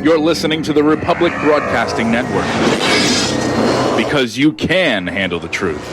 You're listening to the Republic Broadcasting Network. Because you can handle the truth.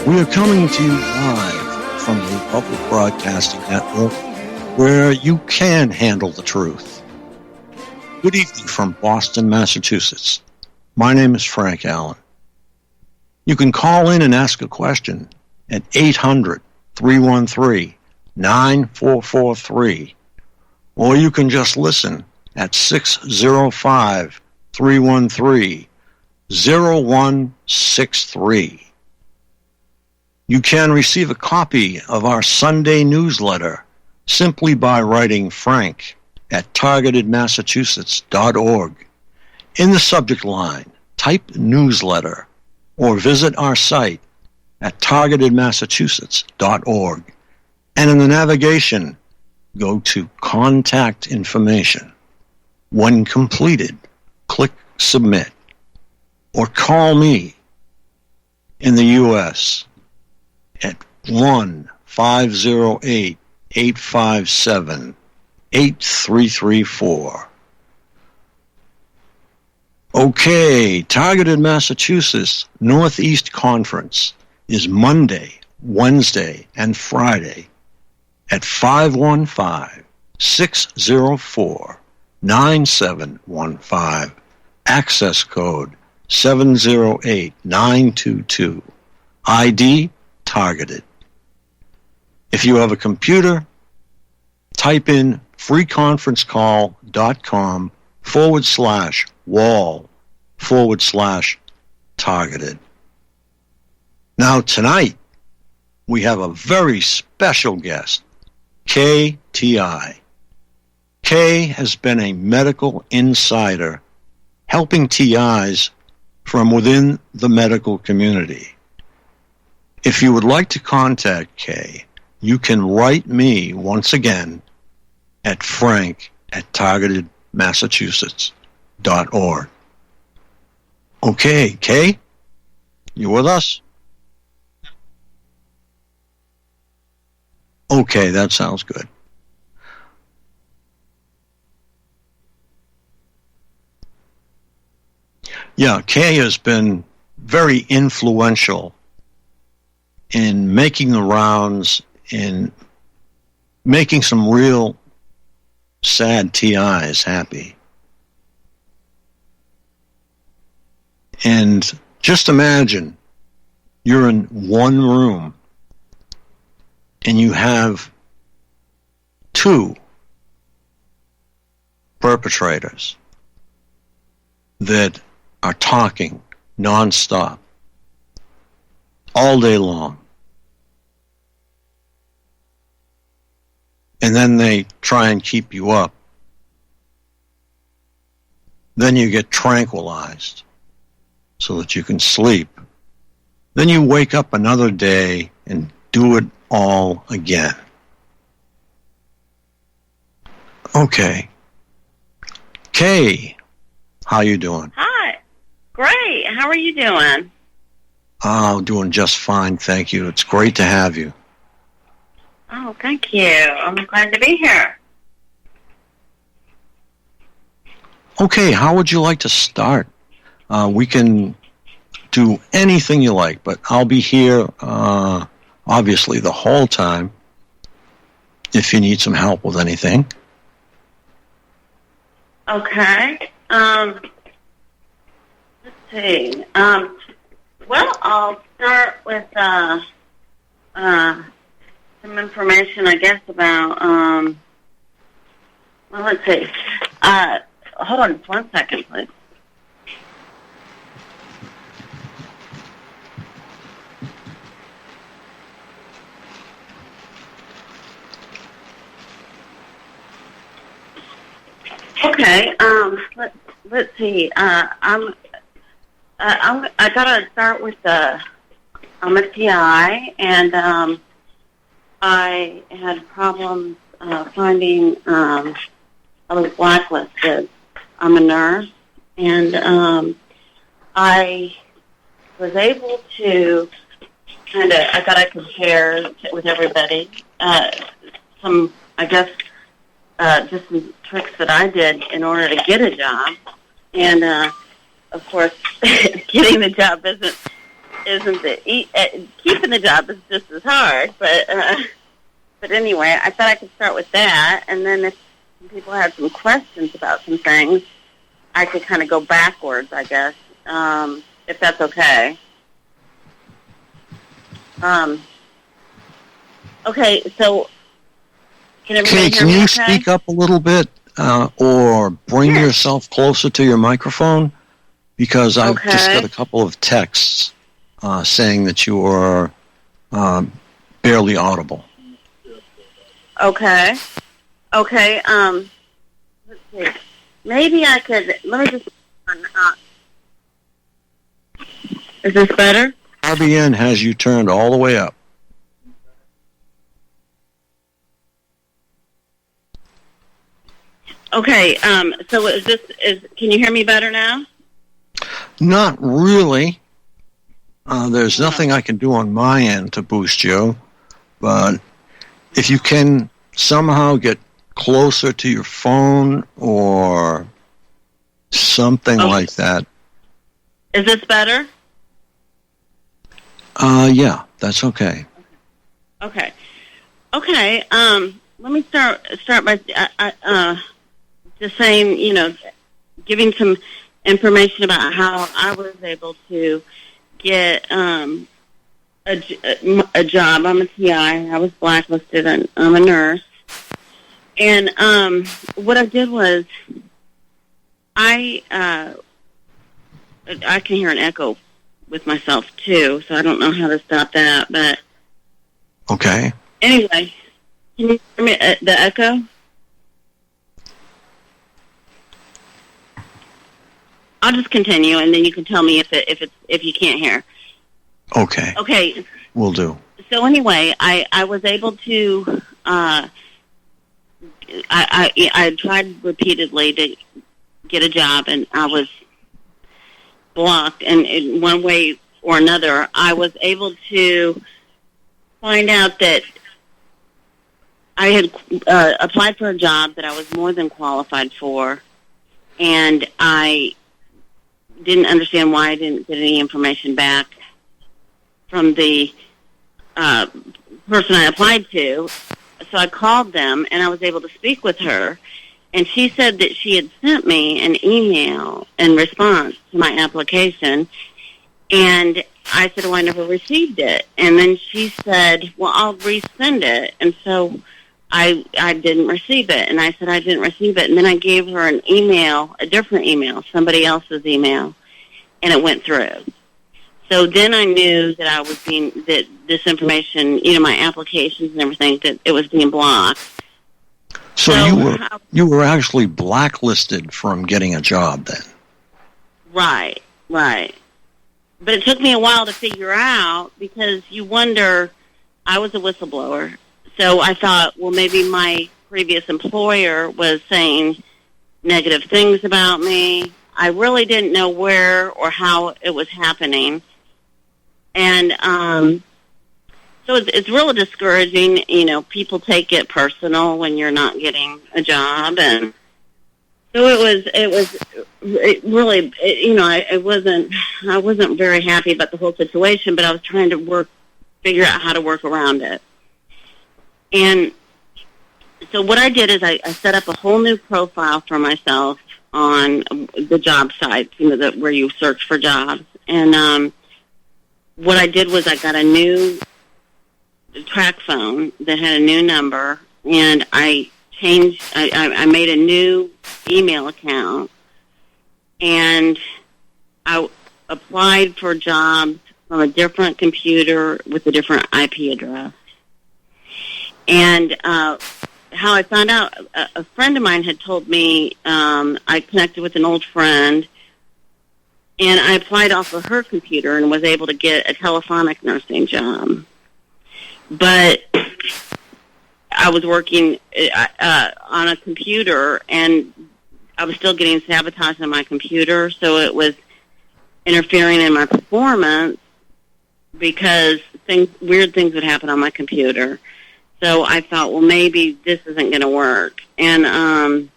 We are coming to you live from the Republic Broadcasting Network, where you can handle the truth. Good evening from Boston, Massachusetts. My name is Frank Allen. You can call in and ask a question at 800-313-9443, or you can just listen at 605-313-0163. You can receive a copy of our Sunday newsletter simply by writing Frank at targetedmassachusetts.org. In the subject line, type newsletter or visit our site at targetedmassachusetts.org. And in the navigation, go to Contact Information. When completed, click Submit or call me in the U.S. at 1-508-857-8334. Okay, Targeted Massachusetts Northeast Conference is Monday, Wednesday, and Friday at 515-604-9715, access code 708922, ID Targeted. If you have a computer, type in freeconferencecall.com/wall/targeted. Now tonight, we have a very special guest, Kay T.I. Kay has been a medical insider helping TIs from within the medical community. If you would like to contact Kay, you can write me once again at frank@targetedmassachusetts.org. Okay, Kay, you with us? Okay, that sounds good. Yeah, Kay has been very influential in making the rounds, in making some real sad TIs happy. And just imagine you're in one room and you have two perpetrators that are talking nonstop all day long. And then they try and keep you up. Then you get tranquilized so that you can sleep. Then you wake up another day and do it all again. Okay. Kay, how you doing? Hi. Great. How are you doing? Oh, doing just fine, thank you. It's great to have you. Oh, thank you. I'm glad to be here. Okay, how would you like to start? We can do anything you like, but I'll be here, obviously, the whole time if you need some help with anything. Okay. Let's see. Well, I'll start with some information, I guess, about. Well, let's see. Hold on just 1 second, please. Okay. Let's see. I gotta start with I'm a TI, and I had problems finding. I was blacklisted. I'm a nurse, and I was able to I thought I could share with everybody some, I guess, just some tricks that I did in order to get a job. And, of course, getting the job isn't keeping the job is just as hard. But anyway, I thought I could start with that. And then if some people had some questions about some things, I could kind of go backwards, I guess, if that's okay. Okay, so can everybody hear Can me you okay? speak up a little bit or bring yourself closer to your microphone? Because I've just got a couple of texts saying that you are barely audible. Okay. Okay, let's see. Maybe I could, let me just, is this better? RBN has you turned all the way up. Okay, so can you hear me better now? Not really. There's nothing I can do on my end to boost you, but if you can somehow get closer to your phone or something like that. Is this better? Yeah, that's okay. Okay. Okay, let me start by just saying, giving some information about how I was able to get a job. I'm a TI. I was blacklisted, and I'm a nurse. And what I did was I can hear an echo with myself, too, so I don't know how to stop that. But okay. Anyway, can you hear me, the echo? I'll just continue, and then you can tell me if you can't hear. Okay. Okay. Will do. So anyway, I was able to. I tried repeatedly to get a job, and I was blocked. And in one way or another, I was able to find out that I had applied for a job that I was more than qualified for, and I didn't understand why I didn't get any information back from the person I applied to. So I called them, and I was able to speak with her, and she said that she had sent me an email in response to my application, and I said, I never received it. And then she said, well, I'll resend it. And so I didn't receive it, and I said I didn't receive it. And then I gave her an email, a different email, somebody else's email, and it went through. So then I knew that that this information, my applications and everything, that it was being blocked. So you were actually blacklisted from getting a job then? Right. But it took me a while to figure out, because you wonder, I was a whistleblower. So I thought, well, maybe my previous employer was saying negative things about me. I really didn't know where or how it was happening. And so it's really discouraging. People take it personal when you're not getting a job. And So it really, I wasn't very happy about the whole situation, but I was trying to figure out how to work around it. And so what I did is I set up a whole new profile for myself on the job sites, where you search for jobs. And what I did was I got a new track phone that had a new number, and I made a new email account, and I applied for jobs from a different computer with a different IP address. And how I found out, a friend of mine had told me, I connected with an old friend, and I applied off of her computer and was able to get a telephonic nursing job. But I was working on a computer, and I was still getting sabotaged on my computer, so it was interfering in my performance because weird things would happen on my computer. So I thought, well, maybe this isn't going to work. And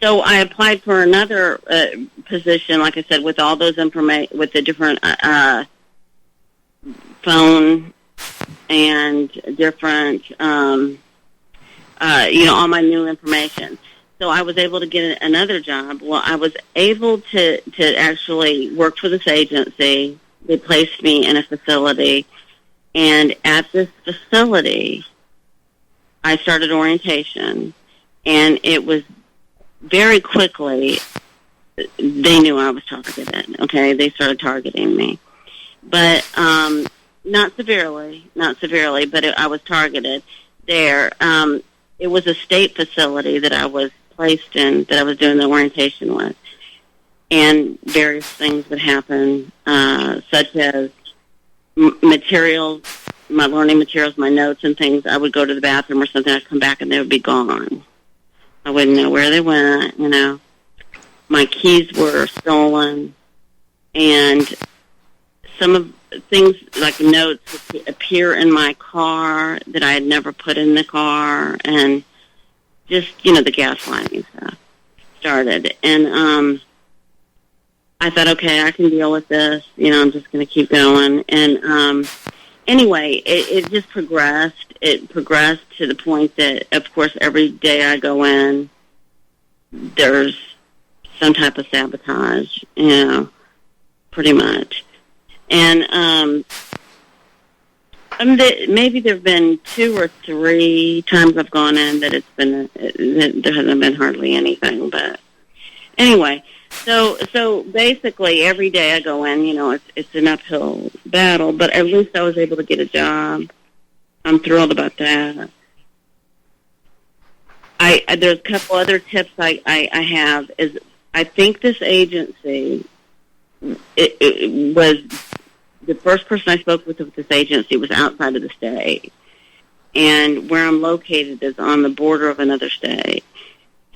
so I applied for another position, like I said, with all those with the different phone and different, all my new information. So I was able to get another job. Well, I was able to actually work for this agency. They placed me in a facility. And at this facility, I started orientation. And it was very quickly, they knew I was targeted, okay? They started targeting me. But not severely, but I was targeted there. It was a state facility that I was placed in, that I was doing the orientation with. And various things would happen, such as materials, my learning materials, my notes and things. I would go to the bathroom or something, I'd come back and they would be gone. I wouldn't know where they went, My keys were stolen, and some of things like notes would appear in my car that I had never put in the car, and just, the gaslighting stuff started. And I thought, okay, I can deal with this. I'm just going to keep going. And anyway, it just progressed. It progressed to the point that, of course, every day I go in, there's some type of sabotage, pretty much. And maybe there have been 2 or 3 times I've gone in that there hasn't been hardly anything. But anyway, so basically every day I go in, it's an uphill battle, but at least I was able to get a job. I'm thrilled about that. There's a couple other tips I have. Is I think this agency, it was the first person I spoke with this agency was outside of the state, and where I'm located is on the border of another state.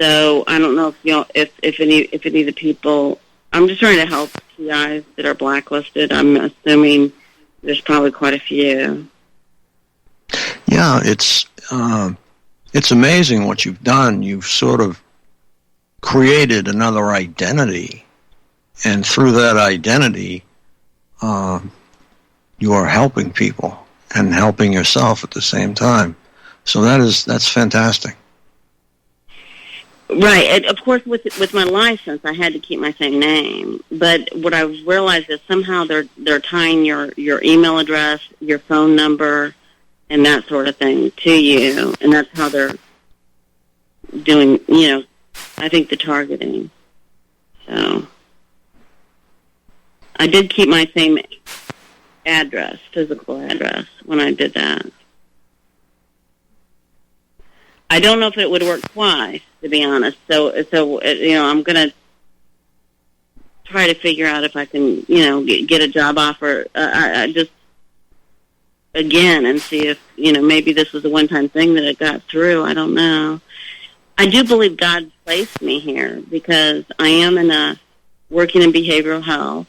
So I don't know if any of the people. I'm just trying to help TIs that are blacklisted. I'm assuming there's probably quite a few. Yeah, it's amazing what you've done. You've sort of created another identity, and through that identity, you are helping people and helping yourself at the same time. So that's fantastic. Right. And of course, with my license, I had to keep my same name. But what I realized is somehow they're tying your email address, your phone number, and that sort of thing to you, and that's how they're doing. I think the targeting. So I did keep my same address, physical address, when I did that. I don't know if it would work twice, to be honest. So I'm going to try to figure out if I can, get a job offer. I just again and see if maybe this was a one-time thing that it got through. I don't know. I do believe God placed me here because I am working in behavioral health,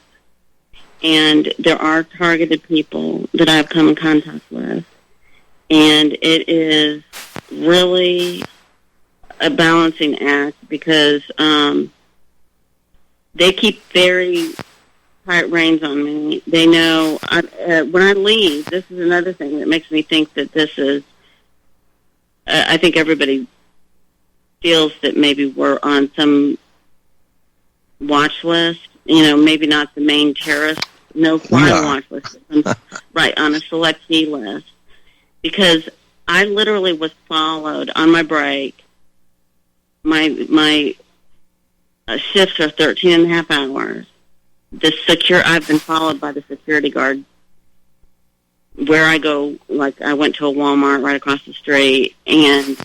and there are targeted people that I've come in contact with, and it is really a balancing act because they keep very tight reins on me. They know when I leave, this is another thing that makes me think that this is, I think everybody feels that maybe we're on some watch list, maybe not the main terrorist no-fly watch list, right, on a selectee list. Because I literally was followed on my break. My shifts are 13 and a half hours. I've been followed by the security guard where I go. Like, I went to a Walmart right across the street, and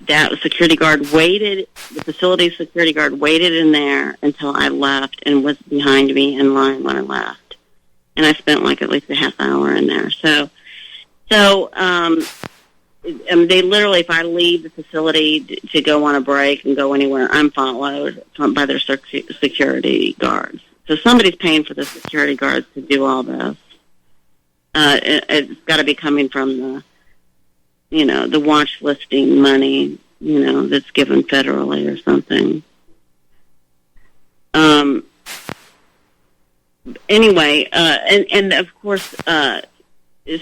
that security guard the facility security guard waited in there until I left and was behind me in line when I left. And I spent like at least a half hour in there. So they literally, if I leave the facility to go on a break and go anywhere, I'm followed by their security guards. So somebody's paying for the security guards to do all this. It's got to be coming from the watch listing money, that's given federally or something. Anyway, and of course,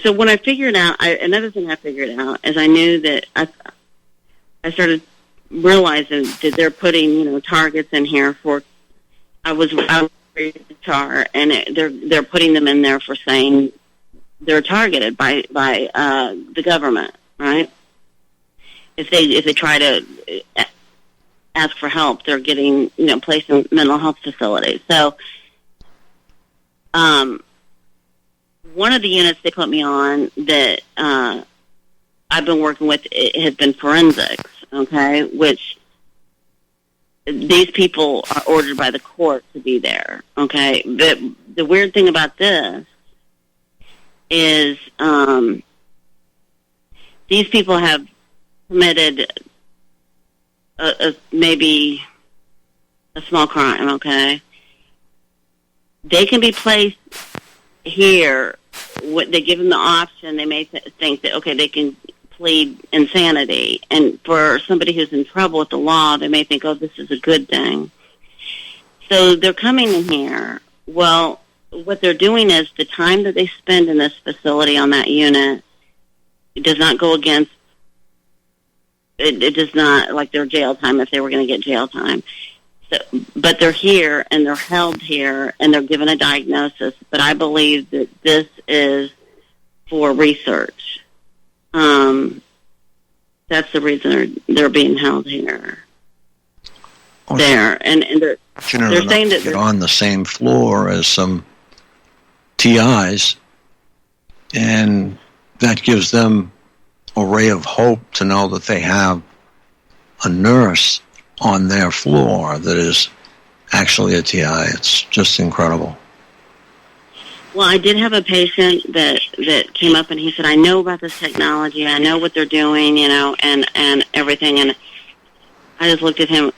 so when I figured out, another thing I figured out is I knew that I started realizing that they're putting, targets in here for, I was ready to tar, and they're putting them in there for saying they're targeted by the government, right? If they try to ask for help, they're getting, placed in mental health facilities. So, one of the units they put me on that I've been working with has been forensics, okay, which these people are ordered by the court to be there, okay? But the weird thing about this is these people have committed maybe a small crime, okay? They can be placed here. They give them the option. They may think that, okay, they can plead insanity. And for somebody who's in trouble with the law, they may think, oh, this is a good thing. So they're coming in here. Well, what they're doing is the time that they spend in this facility on that unit, it does not go against, it does not, like their jail time if they were going to get jail time. So, but they're here, and they're held here, and they're given a diagnosis. But I believe that this is for research. That's the reason they're being held here. And they're saying that they're on the same floor as some TIs, and that gives them a ray of hope to know that they have a nurse on their floor that is actually a TI. It's just incredible. Well, I did have a patient that came up and he said, I know about this technology, I know what they're doing, and everything. And I just looked at him.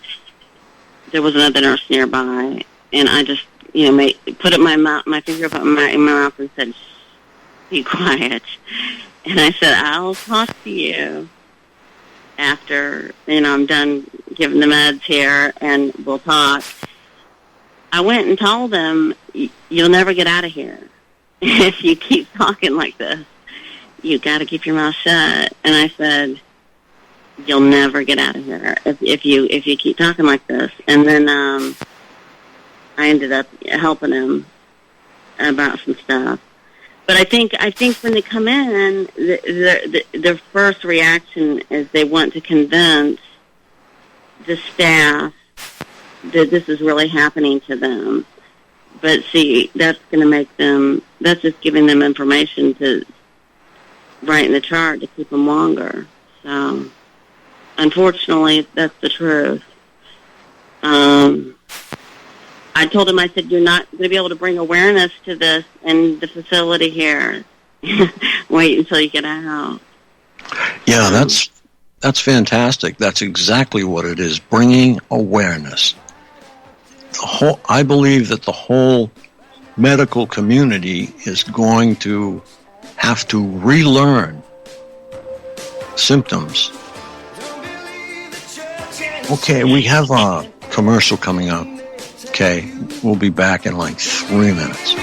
There was another nurse nearby, and I just, put my finger up in my mouth and said, be quiet. And I said, I'll talk to you after, I'm done giving the meds here, and we'll talk. I went and told them, you'll never get out of here. If you keep talking like this, you got to keep your mouth shut. And I said, you'll never get out of here if you keep talking like this. And then I ended up helping him about some stuff. But I think when they come in, their first reaction is they want to convince the staff that this is really happening to them. But see, that's going to make them, that's just giving them information to write in the chart to keep them longer. So, unfortunately, that's the truth. I told him, I said, you're not going to be able to bring awareness to this in the facility here. Wait until you get out. Yeah, that's fantastic. That's exactly what it is, bringing awareness. I believe that the whole medical community is going to have to relearn symptoms Okay, we have a commercial coming up. Okay, we'll be back in like 3 minutes.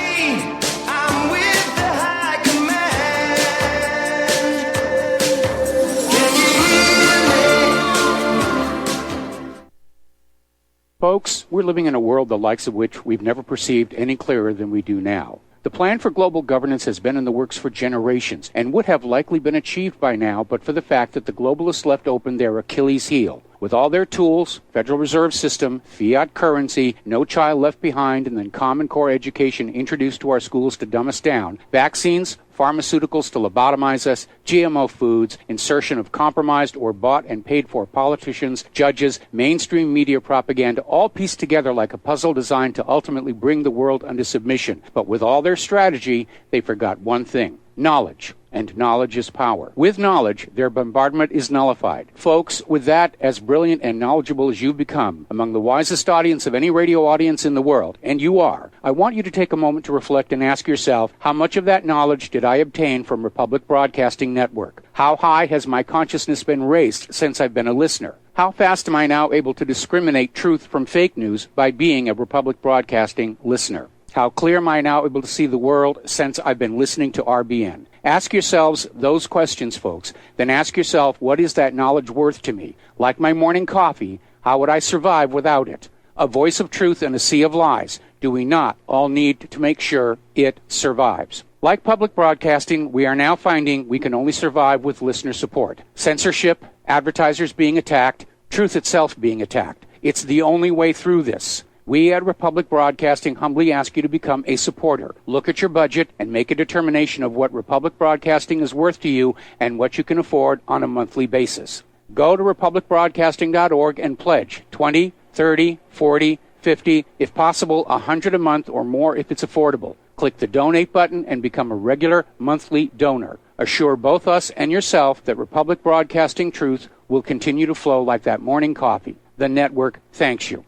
Folks, we're living in a world the likes of which we've never perceived any clearer than we do now. The plan for global governance has been in the works for generations and would have likely been achieved by now but for the fact that the globalists left open their Achilles heel. With all their tools, Federal Reserve System, fiat currency, no child left behind, and then Common Core education introduced to our schools to dumb us down, vaccines, pharmaceuticals to lobotomize us, GMO foods, insertion of compromised or bought and paid for politicians, judges, mainstream media propaganda, all pieced together like a puzzle designed to ultimately bring the world under submission. But with all their strategy, they forgot one thing: knowledge. And knowledge is power. With knowledge, their bombardment is nullified. Folks, with that, as brilliant and knowledgeable as you've become, among the wisest audience of any radio audience in the world, and you are, I want you to take a moment to reflect and ask yourself, how much of that knowledge did I obtain from Republic Broadcasting Network? How high has my consciousness been raised since I've been a listener? How fast am I now able to discriminate truth from fake news by being a Republic Broadcasting listener? How clear am I now able to see the world since I've been listening to RBN? Ask yourselves those questions, folks. Then ask yourself, what is that knowledge worth to me? Like my morning coffee, how would I survive without it? A voice of truth in a sea of lies. Do we not all need to make sure it survives? Like public broadcasting, we are now finding we can only survive with listener support. Censorship, advertisers being attacked, truth itself being attacked. It's the only way through this. We at Republic Broadcasting humbly ask you to become a supporter. Look at your budget and make a determination of what Republic Broadcasting is worth to you and what you can afford on a monthly basis. Go to republicbroadcasting.org and pledge $20, $30, $40, $50, if possible, $100 a month or more if it's affordable. Click the donate button and become a regular monthly donor. Assure both us and yourself that Republic Broadcasting truth will continue to flow like that morning coffee. The network thanks you.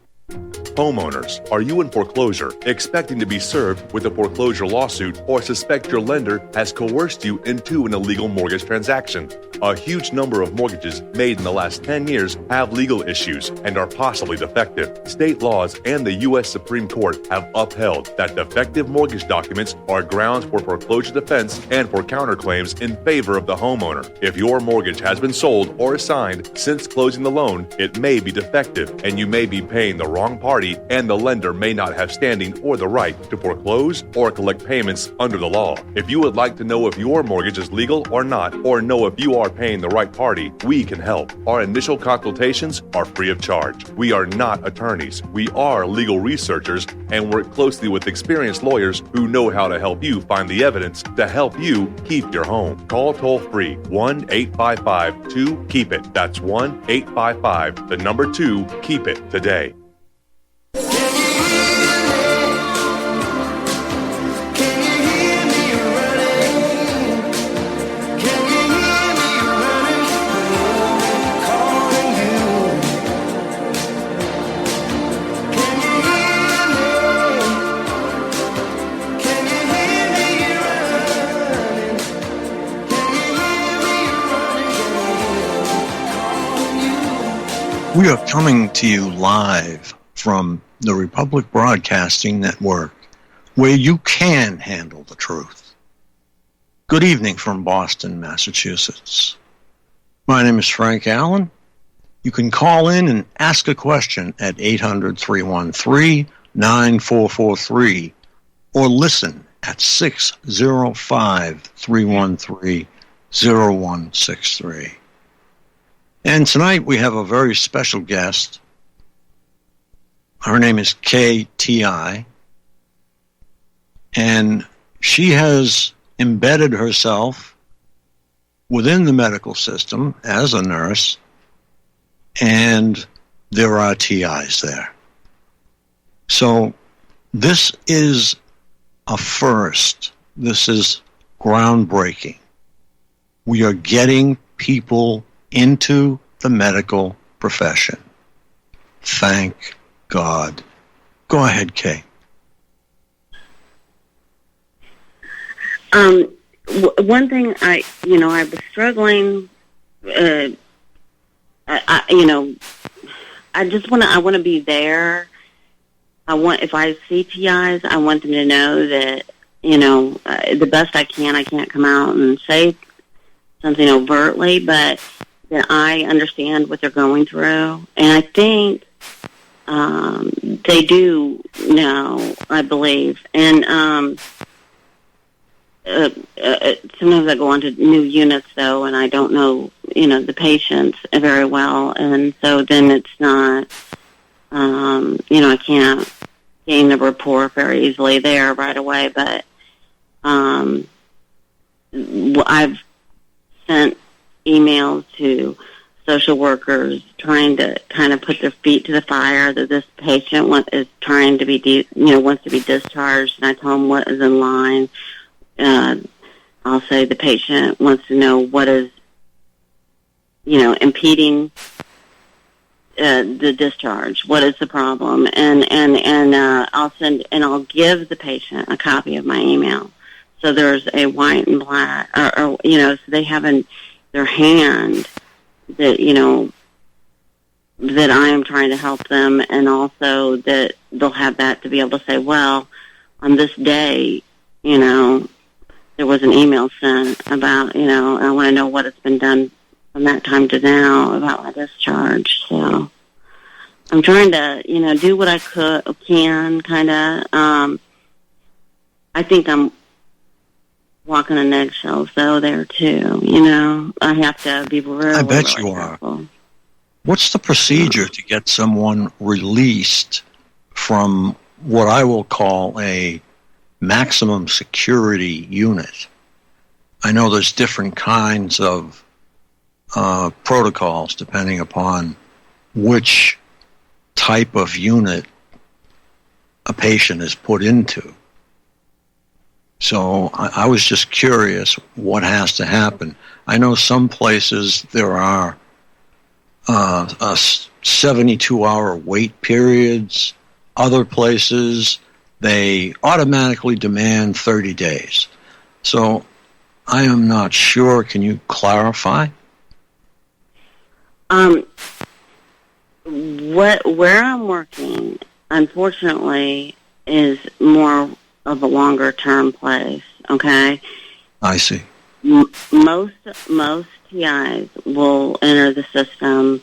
Homeowners, are you in foreclosure, expecting to be served with a foreclosure lawsuit, or suspect your lender has coerced you into an illegal mortgage transaction? A huge number of mortgages made in the last 10 years have legal issues and are possibly defective. State laws and the U.S. Supreme Court have upheld that defective mortgage documents are grounds for foreclosure defense and for counterclaims in favor of the homeowner. If your mortgage has been sold or assigned since closing the loan, it may be defective and you may be paying the wrong party, and the lender may not have standing or the right to foreclose or collect payments under the law. If you would like to know if your mortgage is legal or not, or know if you are paying the right party, we can help. Our initial consultations are free of charge. We are not attorneys. We are legal researchers and work closely with experienced lawyers who know how to help you find the evidence to help you keep your home. Call toll-free 1-855-2-KEEP-IT. That's 1-855-2-KEEP-IT today. We are coming to you live from the Republic Broadcasting Network, where you can handle the truth. Good evening from Boston, Massachusetts. My name is Frank Allen. You can call in and ask a question at 800-313-9443 or listen at 605-313-0163. And tonight we have a very special guest. Her name is KTI, and she has embedded herself within the medical system as a nurse, and there are TIs there. So this is a first. This is groundbreaking. We are getting people into the medical profession. Thank God. Go ahead, Kay. One thing I was struggling. I I want to be there. If I see TIs, I want them to know that, the best I can't come out and say something overtly, but that I understand what they're going through. And I think they do know, I believe. And sometimes I go on to new units, though, and I don't know, the patients very well. And so then it's not, I can't gain the rapport very easily there right away. But I've sent emails to social workers trying to kind of put their feet to the fire that this patient is trying to be, wants to be discharged, and I tell them what is in line. I'll say the patient wants to know what is, impeding the discharge. What is the problem? And I'll give the patient a copy of my email. So there's a white and black, or so they have in their hand that, that I am trying to help them, and also that they'll have that to be able to say, well, on this day, there was an email sent about, I want to know what has been done from that time to now about my discharge. So I'm trying to, do what I can, kind of. I think I'm walking on eggshells, though, there, too. I have to be really, I bet really you careful. are. What's the procedure to get someone released from what I will call a maximum security unit? I know there's different kinds of protocols depending upon which type of unit a patient is put into. So I was just curious what has to happen. I know some places there are 72-hour wait periods. Other places, they automatically demand 30 days. So I am not sure. Can you clarify? Where I'm working, unfortunately, is more of a longer term place. Okay. I see. Most TIs will enter the system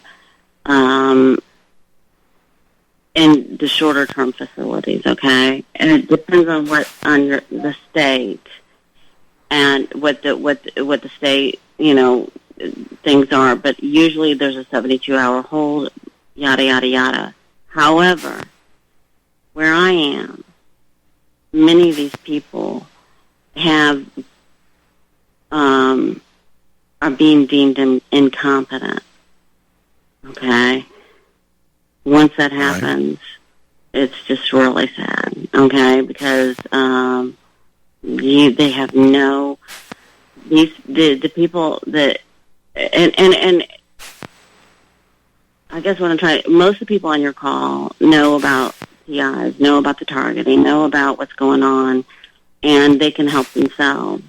in the shorter term facilities. Okay, and it depends on the state and what the state things are. But usually there's a 72-hour hold. Yada yada yada. However, where I am, many of these people have are being deemed incompetent. Okay? Once that happens, it's just really sad. Okay? Because they have no the people that and I guess what I'm trying. Most of the people on your call know about TIs, know about the targeting, know about what's going on, and they can help themselves.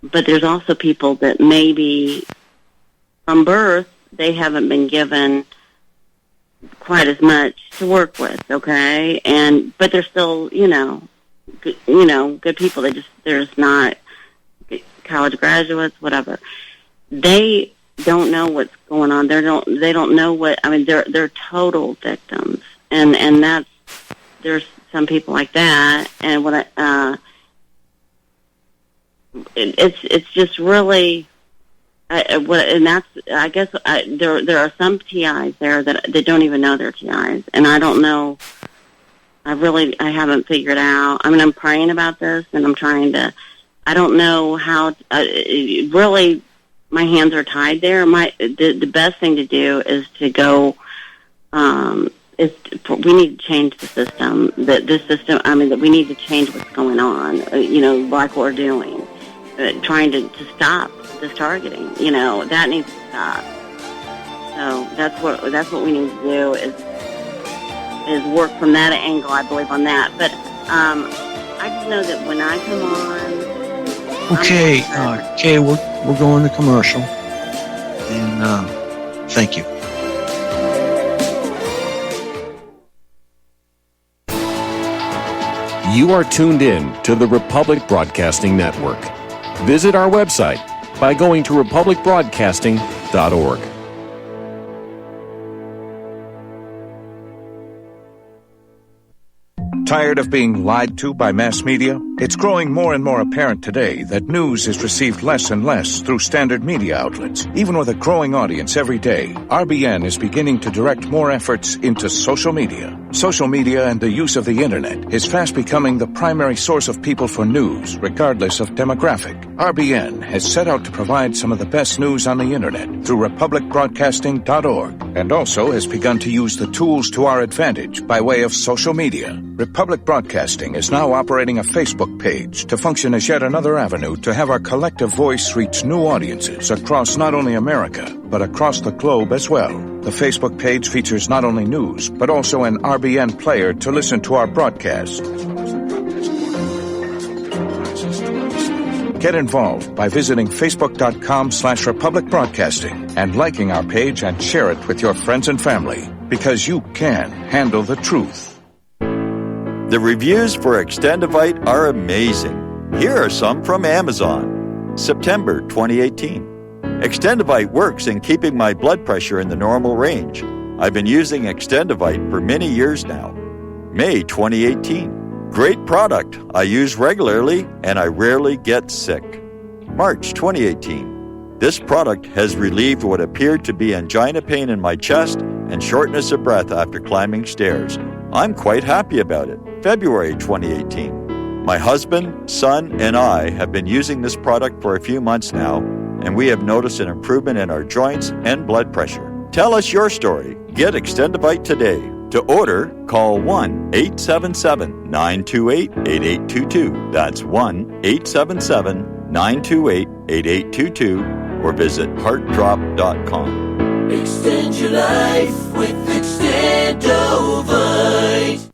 But there's also people that maybe from birth they haven't been given quite as much to work with, okay? But they're still, good people. They're just not college graduates, whatever. They don't know what's going on. They don't know what. I mean, they're total victims, and there's some people like that, and it's just really and that's, I guess, there are some TIs there that they don't even know they're TIs, and I don't know. I haven't figured out. I mean, I'm praying about this, and I'm trying to. I don't know how. Really, my hands are tied there. The best thing to do is to go. We need to change the system. This system. I mean, that we need to change what's going on. Like we're doing, trying to stop this targeting. That needs to stop. So that's what we need to do is work from that angle. I believe on that. But I just know that when I come on. Okay, Kay, we're going to commercial, and thank you. You are tuned in to the Republic Broadcasting Network. Visit our website by going to republicbroadcasting.org. Tired of being lied to by mass media? It's growing more and more apparent today that news is received less and less through standard media outlets. Even with a growing audience every day, RBN is beginning to direct more efforts into social media. Social media and the use of the internet is fast becoming the primary source of people for news, regardless of demographic. RBN has set out to provide some of the best news on the internet through republicbroadcasting.org, and also has begun to use the tools to our advantage by way of social media. Republic Broadcasting is now operating a Facebook page to function as yet another avenue to have our collective voice reach new audiences across not only America, but across the globe as well. The Facebook page features not only news, but also an RBN player to listen to our broadcast. Get involved by visiting facebook.com/Republic Broadcasting and liking our page and share it with your friends and family, because you can handle the truth. The reviews for Extendivite are amazing. Here are some from Amazon. September 2018. Extendivite works in keeping my blood pressure in the normal range. I've been using Extendivite for many years now. May 2018. Great product. I use regularly and I rarely get sick. March 2018. This product has relieved what appeared to be angina pain in my chest and shortness of breath after climbing stairs. I'm quite happy about it. February 2018. My husband, son, and I have been using this product for a few months now, and we have noticed an improvement in our joints and blood pressure. Tell us your story. Get Extendivite today. To order, call 1-877-928-8822. That's 1-877-928-8822, or visit heartdrop.com. Extend your life with Extendovite.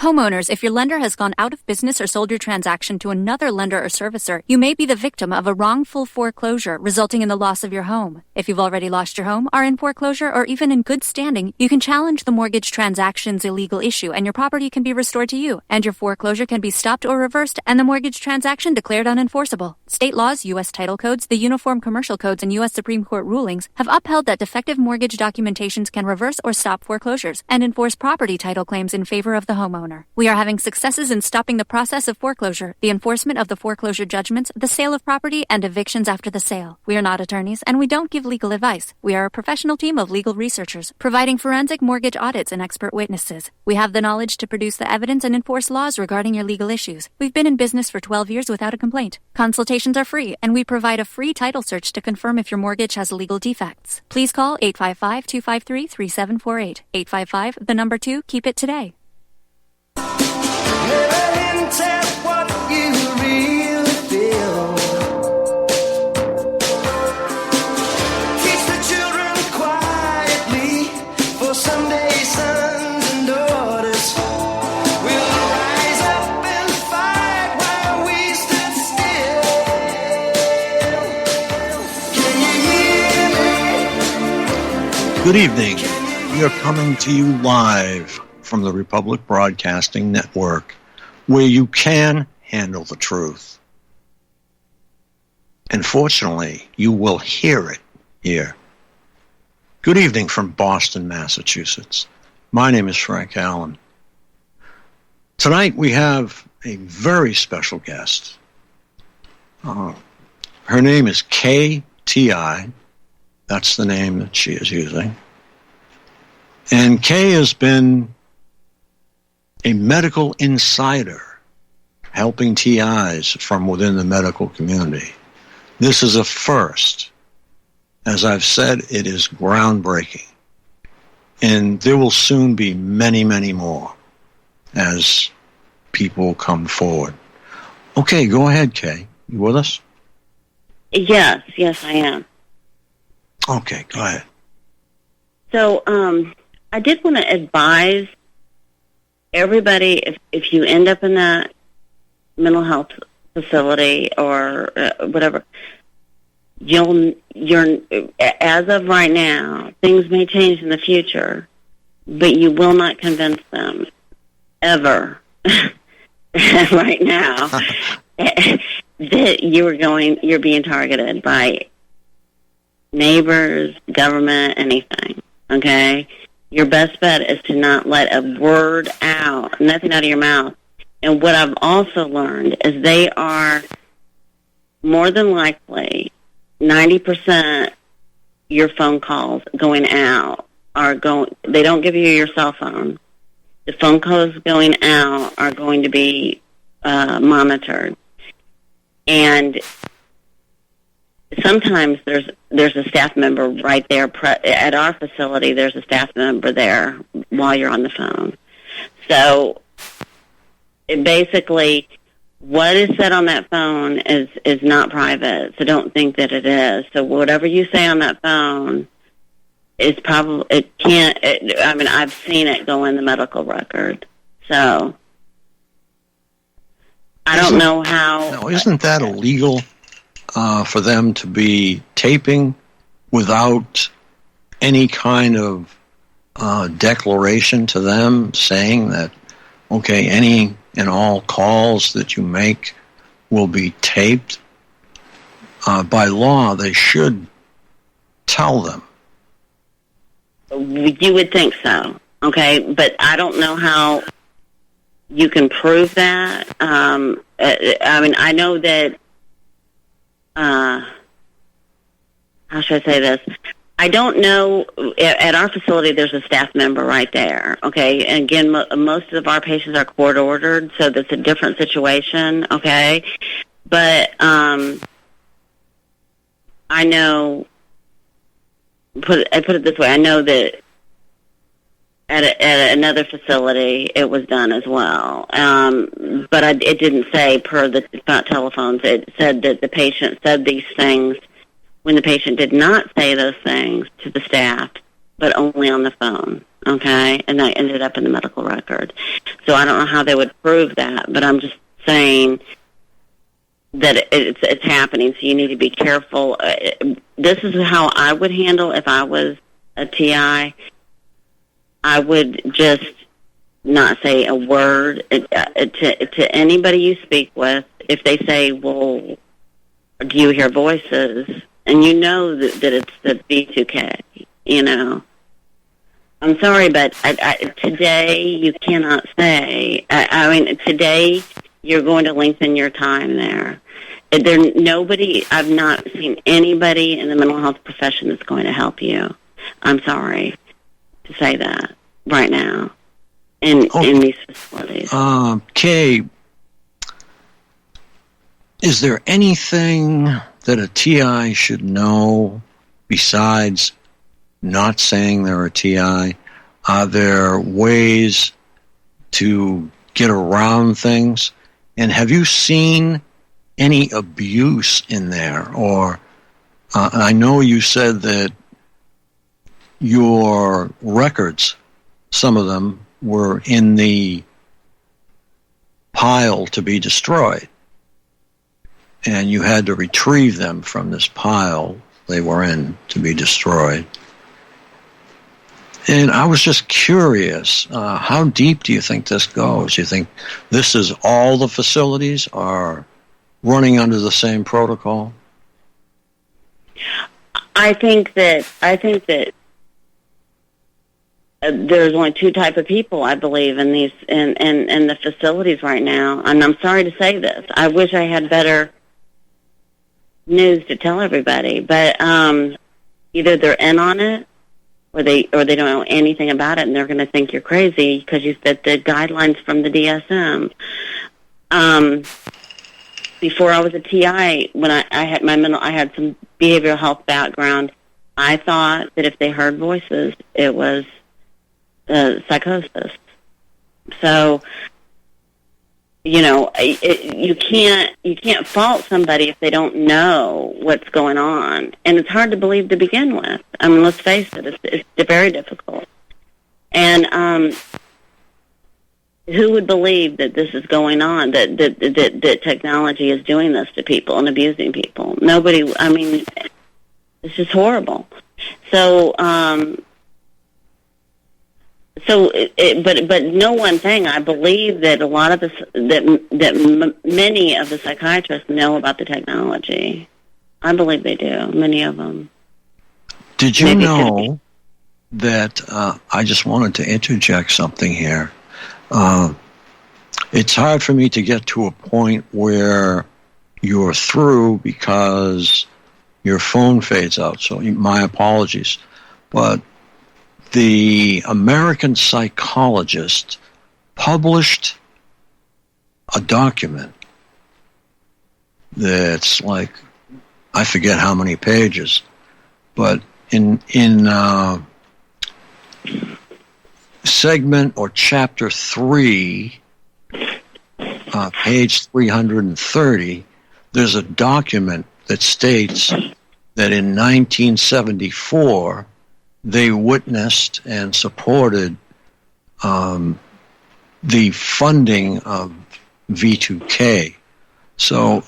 Homeowners, if your lender has gone out of business or sold your transaction to another lender or servicer, you may be the victim of a wrongful foreclosure, resulting in the loss of your home. If you've already lost your home, are in foreclosure, or even in good standing, you can challenge the mortgage transaction's illegal issue, and your property can be restored to you, and your foreclosure can be stopped or reversed, and the mortgage transaction declared unenforceable. State laws, U.S. title codes, the Uniform Commercial Codes, and U.S. Supreme Court rulings have upheld that defective mortgage documentations can reverse or stop foreclosures and enforce property title claims in favor of the homeowner. We are having successes in stopping the process of foreclosure, the enforcement of the foreclosure judgments, the sale of property, and evictions after the sale. We are not attorneys, and we don't give legal advice. We are a professional team of legal researchers, providing forensic mortgage audits and expert witnesses. We have the knowledge to produce the evidence and enforce laws regarding your legal issues. We've been in business for 12 years without a complaint. Consultations are free, and we provide a free title search to confirm if your mortgage has legal defects. Please call 855-253-3748. 855, the number 2, keep it today. What you really feel. Teach the children quietly for someday sons and daughters will rise up and fight while we stood still. Can you hear me? Good evening. We are coming to you live from the Republic Broadcasting Network, where you can handle the truth. And fortunately, you will hear it here. Good evening from Boston, Massachusetts. My name is Frank Allen. Tonight we have a very special guest. Her name is KTI. That's the name that she is using. And Kay has been a medical insider, helping TIs from within the medical community. This is a first. As I've said, it is groundbreaking. And there will soon be many, many more as people come forward. Okay, go ahead, Kay. You with us? Yes, I am. Okay, go ahead. So, I did want to advise everybody, if you end up in that mental health facility or whatever, you're as of right now, things may change in the future, but you will not convince them ever right now that you're being targeted by neighbors, government, anything. Okay? Your best bet is to not let a word out, nothing out of your mouth. And what I've also learned is they are more than likely 90% your phone calls going out they don't give you your cell phone. The phone calls going out are going to be monitored. And sometimes there's a staff member right there at our facility. There's a staff member there while you're on the phone. So basically, what is said on that phone is not private. So don't think that it is. So whatever you say on that phone is probably I've seen it go in the medical record. So I don't know how. Now, isn't that illegal for them to be taping without any kind of declaration to them saying that, okay, any and all calls that you make will be taped? By law, they should tell them. You would think so, okay? But I don't know how you can prove that. I know that, how should I say this? I don't know, at our facility there's a staff member right there, okay? And again, most of our patients are court-ordered, so that's a different situation, okay? But I know, I put it this way, I know that at another facility it was done as well. But it didn't say per the telephones. It said that the patient said these things when the patient did not say those things to the staff, but only on the phone, okay? And that ended up in the medical record. So I don't know how they would prove that, but I'm just saying that it's happening, so you need to be careful. This is how I would handle if I was a TI. I would just not say a word to anybody you speak with. If they say, well, do you hear voices? And you know that it's the B2K, you know. I'm sorry, but today you cannot say. Today you're going to lengthen your time there. I've not seen anybody in the mental health profession that's going to help you. I'm sorry to say that right now in these facilities. Kay, is there anything that a TI should know besides not saying they're a TI? Are there ways to get around things? And have you seen any abuse in there? Or I know you said that your records, some of them, were in the pile to be destroyed, and you had to retrieve them from this pile they were in to be destroyed. And I was just curious, how deep do you think this goes? You think this is all the facilities are running under the same protocol? I think that there's only two type of people, I believe, in these in the facilities right now. And I'm sorry to say this. I wish I had better news to tell everybody, but either they're in on it or they don't know anything about it, and they're going to think you're crazy because you fit the guidelines from the DSM. Before I was a TI, when I had some behavioral health background, I thought that if they heard voices, it was psychosis. So, you know, you can't fault somebody if they don't know what's going on, and it's hard to believe to begin with. I mean, let's face it; it's very difficult. And who would believe that this is going on? That technology is doing this to people and abusing people? Nobody. I mean, it's just horrible. So So, but know one thing. I believe that a lot of many of the psychiatrists know about the technology. I believe they do. Many of them. Did you know that? I just wanted to interject something here. It's hard for me to get to a point where you're through because your phone fades out. So my apologies, but. The American Psychologist published a document that's like, I forget how many pages, but in segment or chapter 3, page 330, there's a document that states that in 1974, they witnessed and supported the funding of V2K. So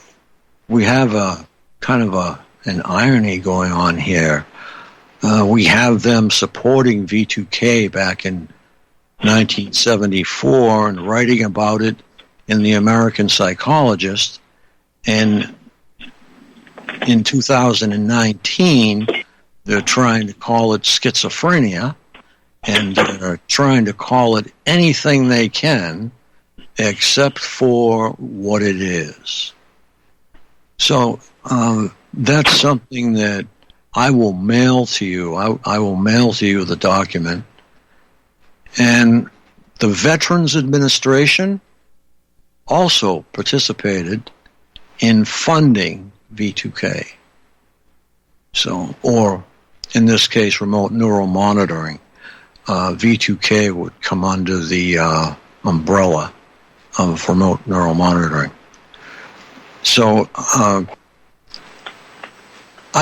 we have a kind of an irony going on here. We have them supporting V2K back in 1974 and writing about it in the American Psychologist. And in 2019, they're trying to call it schizophrenia, and they're trying to call it anything they can except for what it is. So that's something that I will mail to you. I will mail to you the document. And the Veterans Administration also participated in funding V2K. So, or in this case, remote neural monitoring. V2K would come under the umbrella of remote neural monitoring. So I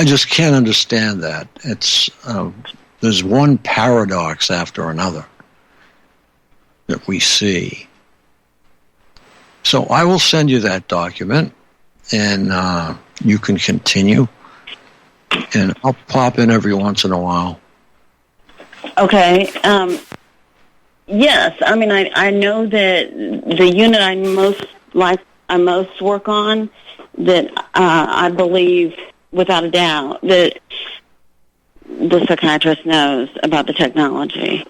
just can't understand that. It's there's one paradox after another that we see. So I will send you that document, and you can continue. And I'll pop in every once in a while. Okay. Yes. I mean, I know that the unit I most work on, that I believe without a doubt that the psychiatrist knows about the technology.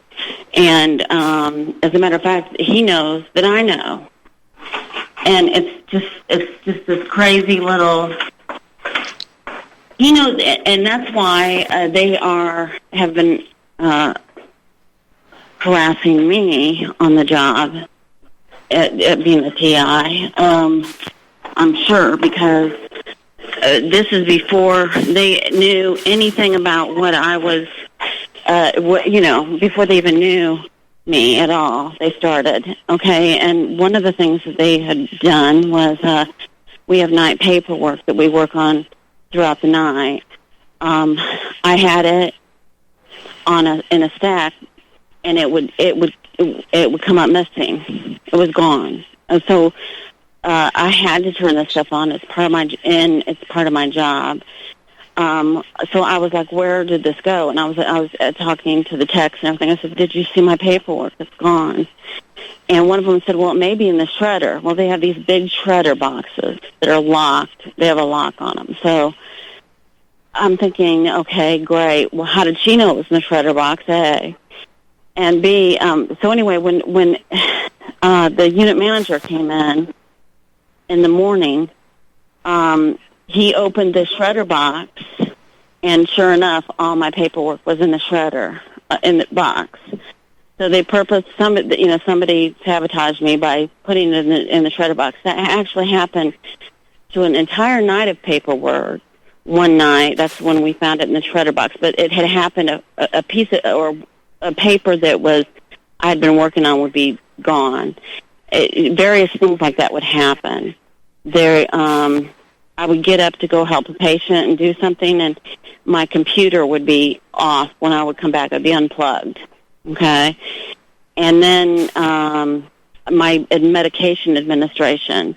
And as a matter of fact, he knows that I know. And it's just this crazy little. He knows, and that's why they have been harassing me on the job at being a TI. I'm sure because this is before they knew anything about what I was. Before they even knew me at all, they started. Okay, and one of the things that they had done was we have night paperwork that we work on throughout the night. I had it in a stack, and it would come up missing. It was gone, and so I had to turn this stuff on. It's part of my job. So I was like, "Where did this go?" And I was talking to the techs and everything. I said, "Did you see my paperwork? It's gone." And one of them said, "Well, it may be in the shredder." Well, they have these big shredder boxes that are locked. They have a lock on them. So I'm thinking, okay, great. Well, how did she know it was in the shredder box, A? And B, so anyway, when the unit manager came in the morning, he opened the shredder box, and sure enough, all my paperwork was in the shredder, in the box. So they somebody sabotaged me by putting it in the shredder box. That actually happened to an entire night of paperwork. One night, that's when we found it in the shredder box. But it had happened, a piece of, or a paper that I had been working on would be gone. Various things like that would happen. I would get up to go help a patient and do something, and my computer would be off when I would come back. I'd be unplugged. Okay, and then my medication administration.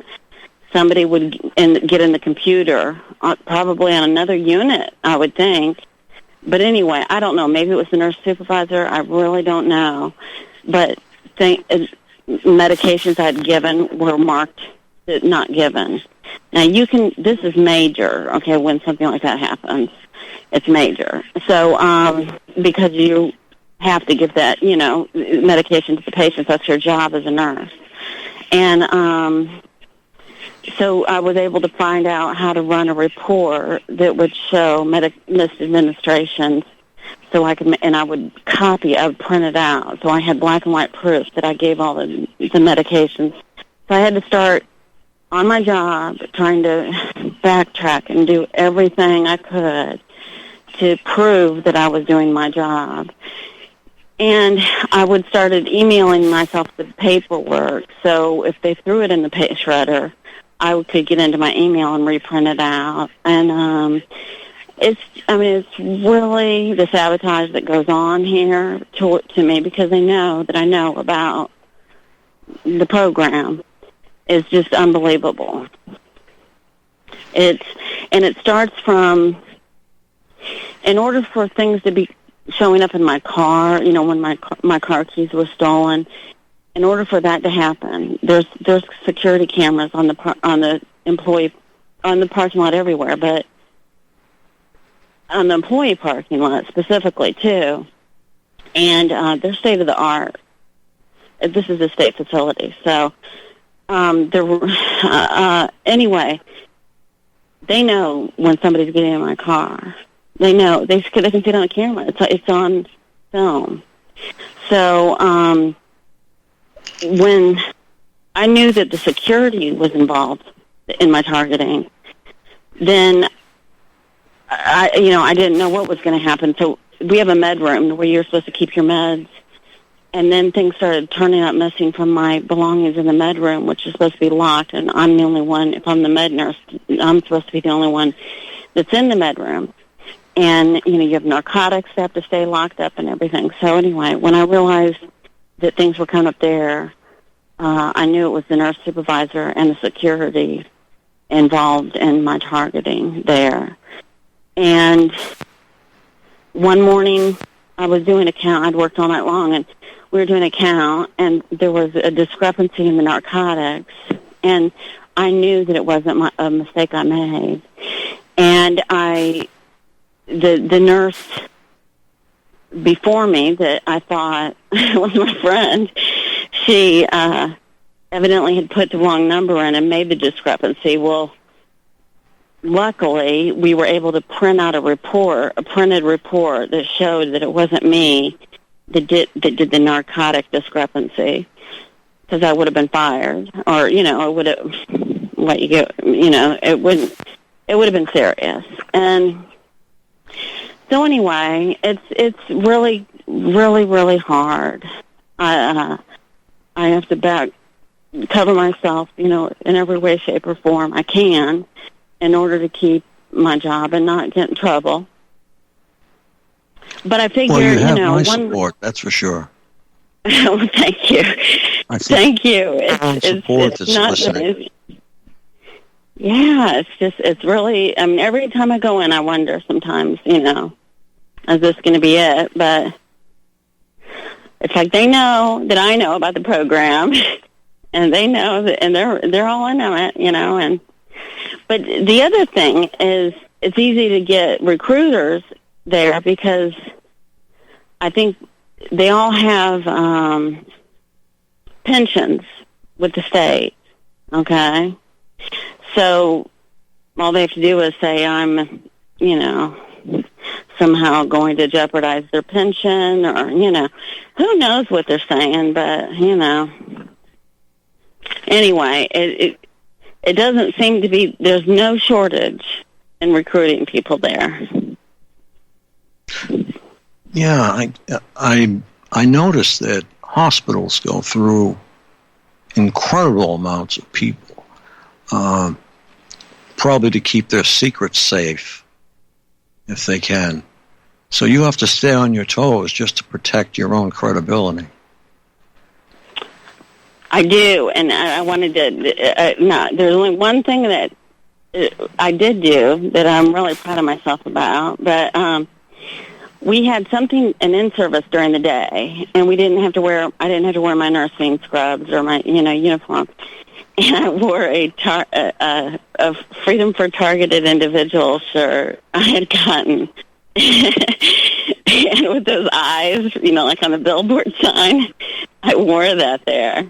Somebody would get in the computer, probably on another unit, I would think. But anyway, I don't know. Maybe it was the nurse supervisor. I really don't know. but medications I'd given were marked not given. Now this is major, okay, when something like that happens. It's major. So, because you have to give that, medication to the patients, that's your job as a nurse. And, so I was able to find out how to run a report that would show misadministrations. So I would print it out. So I had black and white proof that I gave all the medications. So I had to start on my job trying to backtrack and do everything I could to prove that I was doing my job. And I would started emailing myself the paperwork. So if they threw it in the shredder, I could get into my email and reprint it out. And it's really the sabotage that goes on here to me, because they know that I know about the program is just unbelievable. It starts from, in order for things to be showing up in my car, when my car keys were stolen, in order for that to happen, there's security cameras on the parking lot everywhere, but on the employee parking lot specifically too, and they're state of the art. This is a state facility, so anyway, they know when somebody's getting in my car. They know they can see it on camera. It's on film. So when I knew that the security was involved in my targeting, then I didn't know what was going to happen. So we have a med room where you're supposed to keep your meds, and then things started turning up missing from my belongings in the med room, which is supposed to be locked, and I'm the only one. If I'm the med nurse, I'm supposed to be the only one that's in the med room. And, you have narcotics that have to stay locked up and everything. So anyway, when I realized that things were coming up there, I knew it was the nurse supervisor and the security involved in my targeting there. And one morning, I was doing a count. I'd worked all night long, and we were doing a count, and there was a discrepancy in the narcotics, and I knew that it wasn't a mistake I made. And the nurse before me that I thought was my friend, she evidently had put the wrong number in and made the discrepancy. Well, luckily, we were able to print out a printed report that showed that it wasn't me that did the narcotic discrepancy, because I would have been fired, or I would have let you go. It would have been serious. And so anyway, it's really, really, really hard. I have to cover myself, in every way, shape, or form I can, in order to keep my job and not get in trouble. But I figure, well, you have my support, that's for sure. Well, thank you. Thank you. It's not listening. Yeah, it's really, every time I go in, I wonder sometimes, is this going to be it? But it's like they know that I know about the program, and they know that, and they're all in on it, and but the other thing is it's easy to get recruiters there because I think they all have pensions with the state, okay? So all they have to do is say, I'm, somehow going to jeopardize their pension, or, who knows what they're saying, but, Anyway, it doesn't seem to be, there's no shortage in recruiting people there. Yeah, I noticed that hospitals go through incredible amounts of people, probably to keep their secrets safe, if they can. So you have to stay on your toes just to protect your own credibility. I do, and I wanted to, there's only one thing that I did do that I'm really proud of myself about, but we had an in-service during the day, and I didn't have to wear my nursing scrubs or my, uniform. And I wore a Freedom for Targeted Individuals shirt I had gotten. And with those eyes, like on the billboard sign, I wore that there.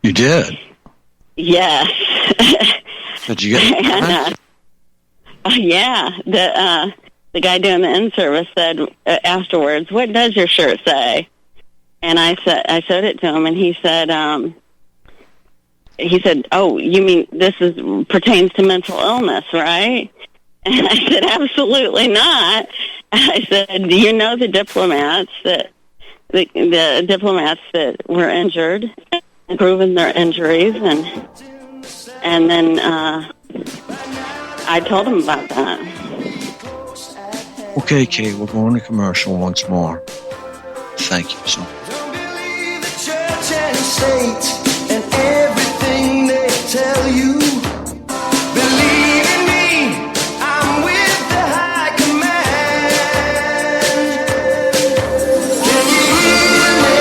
You did? Yes. Did you get it? Yeah. The guy doing the in-service said afterwards, "What does your shirt say?" And I showed it to him, and he said, "Oh, you mean this pertains to mental illness, right?" And I said, "Absolutely not." I said, "Do you know the diplomats that were injured, and proven their injuries?" And then I told him about that. Okay, Kate, we're going to commercial once more. Thank you so much. Don't believe the church and state and everything they tell you. Believe in me, I'm with the high command. Can you hear me?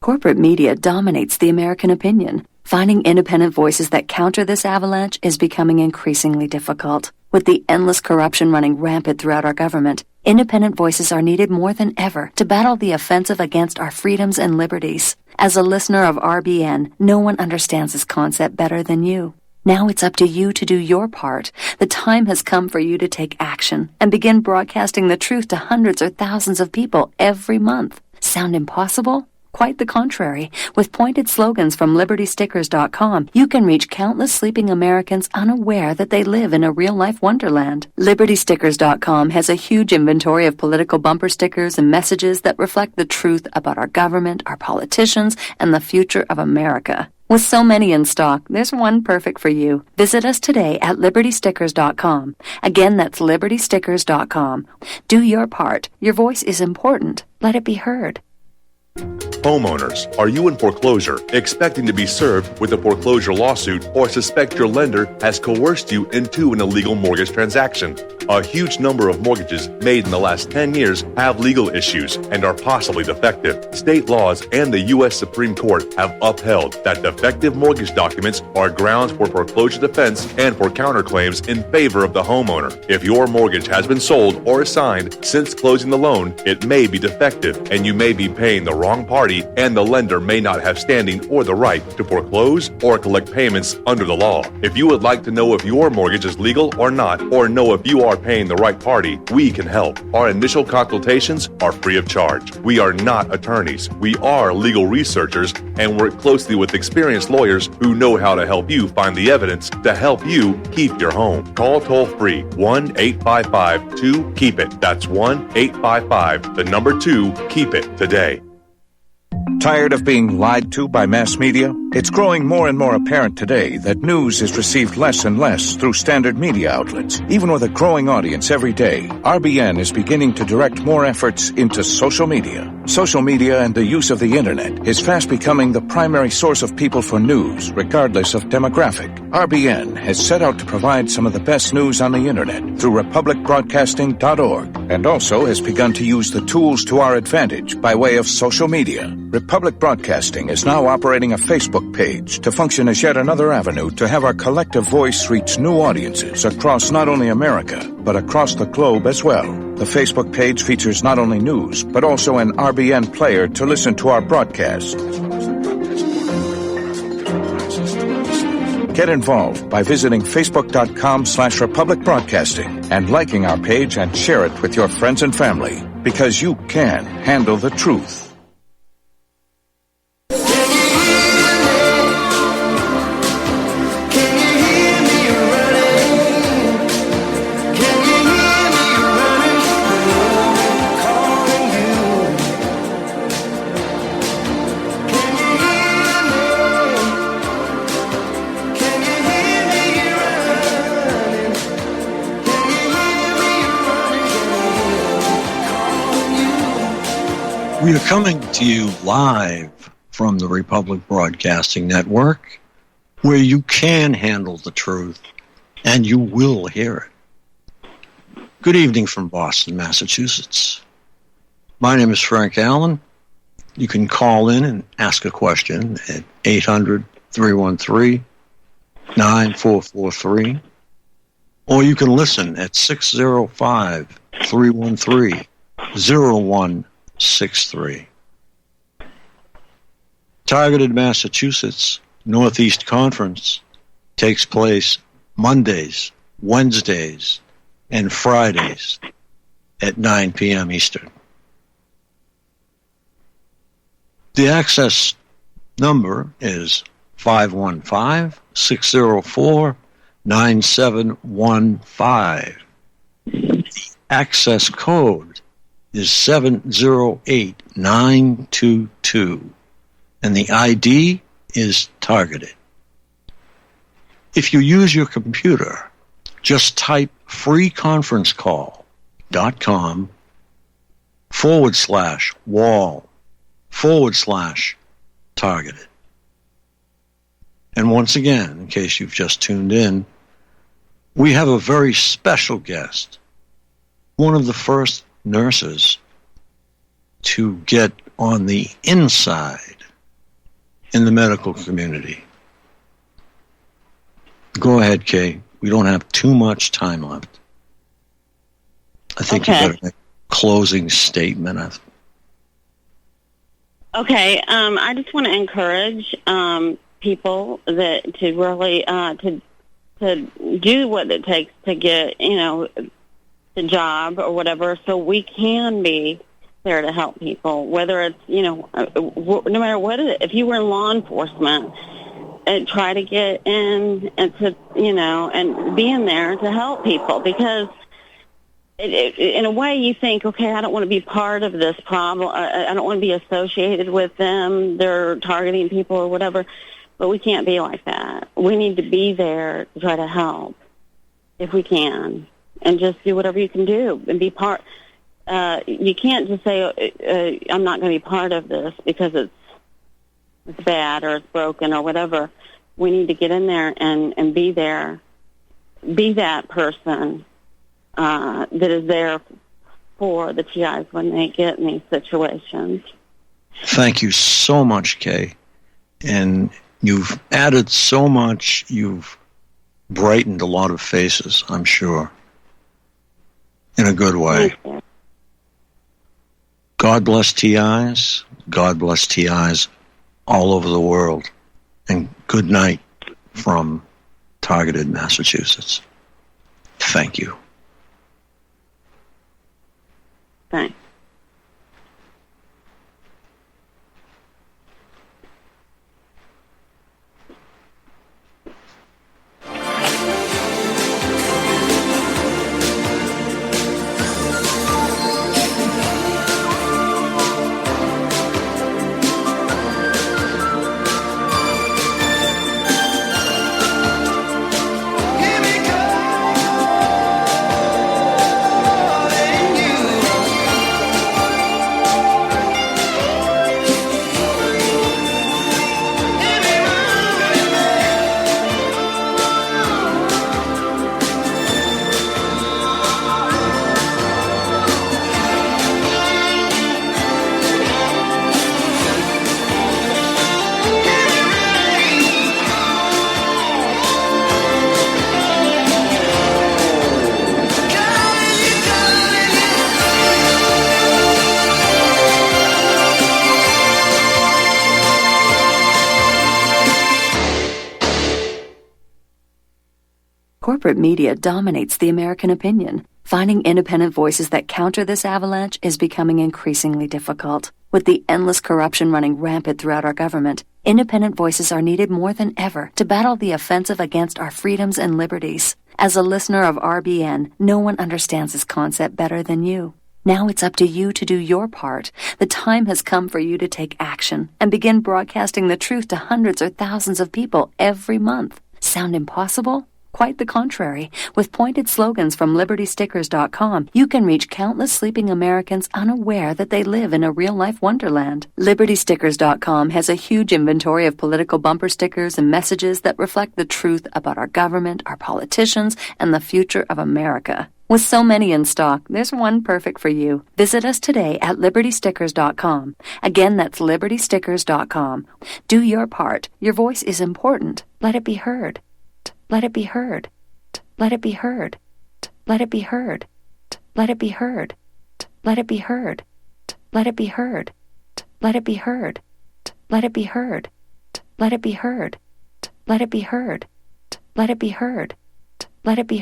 Corporate media dominates the American opinion. Finding independent voices that counter this avalanche is becoming increasingly difficult. With the endless corruption running rampant throughout our government, independent voices are needed more than ever to battle the offensive against our freedoms and liberties. As a listener of RBN, no one understands this concept better than you. Now it's up to you to do your part. The time has come for you to take action and begin broadcasting the truth to hundreds or thousands of people every month. Sound impossible? Quite the contrary. With pointed slogans from LibertyStickers.com, you can reach countless sleeping Americans unaware that they live in a real-life wonderland. LibertyStickers.com has a huge inventory of political bumper stickers and messages that reflect the truth about our government, our politicians, and the future of America. With so many in stock, there's one perfect for you. Visit us today at LibertyStickers.com. Again, that's LibertyStickers.com. Do your part. Your voice is important. Let it be heard. Homeowners, are you in foreclosure, expecting to be served with a foreclosure lawsuit, or suspect your lender has coerced you into an illegal mortgage transaction? A huge number of mortgages made in the last 10 years have legal issues and are possibly defective. State laws and the U.S. Supreme Court have upheld that defective mortgage documents are grounds for foreclosure defense and for counterclaims in favor of the homeowner. If your mortgage has been sold or assigned since closing the loan, it may be defective and you may be paying the wrong party, and the lender may not have standing or the right to foreclose or collect payments under the law. If you would like to know if your mortgage is legal or not, or know if you are paying the right party, we can help. Our initial consultations are free of charge. We are not attorneys. We are legal researchers and work closely with experienced lawyers who know how to help you find the evidence to help you keep your home. Call toll-free 1-855-2-KEEP-IT. That's 1-855-2-KEEP-IT today. Tired of being lied to by mass media? It's growing more and more apparent today that news is received less and less through standard media outlets. Even with a growing audience every day, RBN is beginning to direct more efforts into social media. Social media and the use of the internet is fast becoming the primary source of people for news, regardless of demographic. RBN has set out to provide some of the best news on the internet through republicbroadcasting.org, and also has begun to use the tools to our advantage by way of social media. Republic Broadcasting is now operating a Facebook page to function as yet another avenue to have our collective voice reach new audiences across not only America, but across the globe as well. The Facebook page features not only news, but also an RBN player to listen to our broadcast. Get involved by visiting facebook.com/Republic Broadcasting and liking our page and share it with your friends and family, because you can handle the truth. We are coming to you live from the Republic Broadcasting Network, where you can handle the truth, and you will hear it. Good evening from Boston, Massachusetts. My name is Frank Allen. You can call in and ask a question at 800-313-9443, or you can listen at 605-313-0163. Targeted Massachusetts Northeast Conference takes place Mondays, Wednesdays, and Fridays at 9 p.m. Eastern. The access number is 515-604-9715. The access code is 708922, and the ID is targeted. If you use your computer, just type freeconferencecall.com/wall/targeted. And once again, in case you've just tuned in, we have a very special guest, one of the first nurses to get on the inside in the medical community. Go ahead, Kay. We don't have too much time left. I think you better make a closing statement. Okay. I just want to encourage people that to really to do what it takes to get the job or whatever, so we can be there to help people. Whether it's no matter what it is, if you were in law enforcement. And try to get in and to and be in there to help people, because in a way you think, okay, I don't want to be part of this problem. I don't want to be associated with them. They're targeting people or whatever. But we can't be like that. We need to be there to try to help if we can, and just do whatever you can do and be part. You can't just say, I'm not going to be part of this because it's bad or it's broken or whatever. We need to get in there and be there, be that person that is there for the TIs when they get in these situations. Thank you so much, Kay. And you've added so much. You've brightened a lot of faces, I'm sure, in a good way. God bless TIs. God bless TIs all over the world. And good night from Targeted Massachusetts. Thank you. Thanks. Corporate media dominates the American opinion. Finding independent voices that counter this avalanche is becoming increasingly difficult. With the endless corruption running rampant throughout our government, independent voices are needed more than ever to battle the offensive against our freedoms and liberties. As a listener of RBN, no one understands this concept better than you. Now it's up to you to do your part. The time has come for you to take action and begin broadcasting the truth to hundreds or thousands of people every month. Sound impossible? Quite the contrary. With pointed slogans from LibertyStickers.com, you can reach countless sleeping Americans unaware that they live in a real-life wonderland. LibertyStickers.com has a huge inventory of political bumper stickers and messages that reflect the truth about our government, our politicians, and the future of America. With so many in stock, there's one perfect for you. Visit us today at libertystickers.com. Again, that's libertystickers.com. Do your part. Your voice is important. Let it be heard. Let it be heard. Let it be heard. Let it be heard. Let it be heard. Let it be heard. Let it be heard. Let it be heard. Let it be heard. Let it be heard. Let it be heard. Let it be heard. Let it be